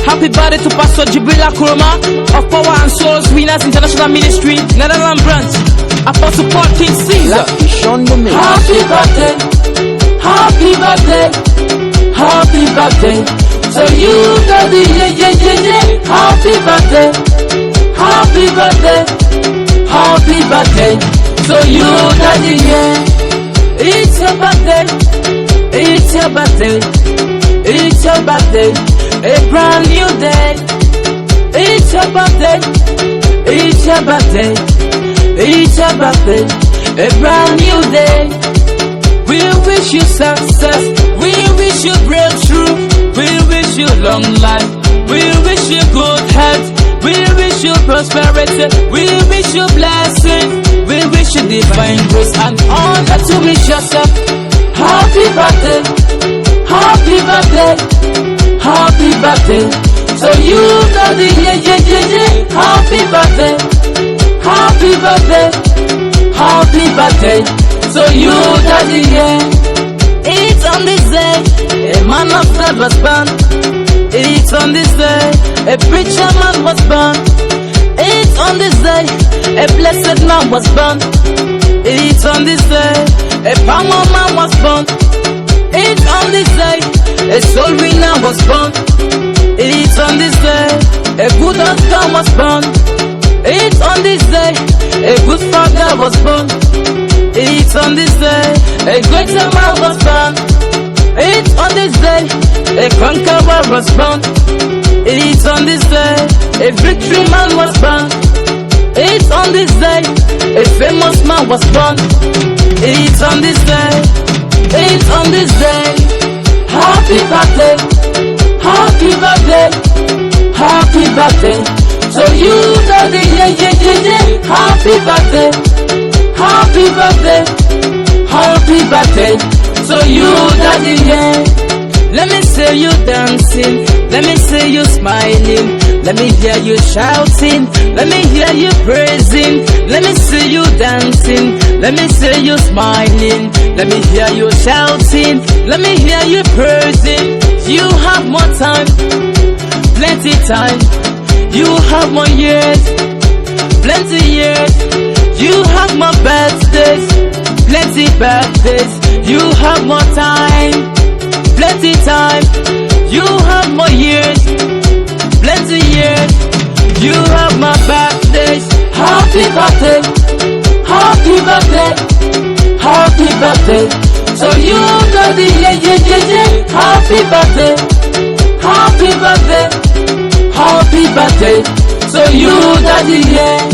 Happy birthday to Pastor Jibril Akuroma of Power and Souls Winners International Ministry, Netherlands branch. Apostle Paul King Caesar. Happy birthday, happy birthday, happy birthday. So you daddy, yeah. Happy birthday, happy birthday, happy birthday. So you daddy, yeah. It's your birthday, it's your birthday, it's your birthday. A brand new day. It's your birthday, it's your birthday, it's your birthday. A brand new day. We wish you success, we wish you breakthrough, we wish you long life, we wish you good health, we wish you prosperity, we wish you blessing, we wish you divine grace and honor to wish yourself. Happy birthday, happy birthday, happy birthday. So you daddy, yeah. Happy birthday, happy birthday, happy birthday. So you daddy, yeah. It's on this day a man of God was born. It's on this day a preacher man was born. It's on this day a blessed man was born. It's on this day a power man was born. It's on this day a soul winner was born. It's on this day a good husband was born. It's on this day a good father was born. It's on this day a greater man was born. It's on this day a conqueror was born. It's on this day a victory man was born. It's on this day a famous man was born. It's on this day, it's on this day. Happy birthday, happy birthday, happy birthday. So you daddy, yeah. Happy birthday, happy birthday, happy birthday. So you daddy, yeah. Let me see you dancing, let me see you smiling, let me hear you shouting, let me hear you praising, let me see you dancing, let me see you smiling, let me hear you shouting, let me hear you praising. You have more time, plenty time. You have more years, plenty years. You have more birthdays, plenty birthdays. You have more time, plenty time. You have more years, plenty years. You have more birthdays. Happy birthday, happy birthday, happy birthday. So you daddy, yeah. Happy birthday, happy birthday, happy birthday. So you daddy, yeah.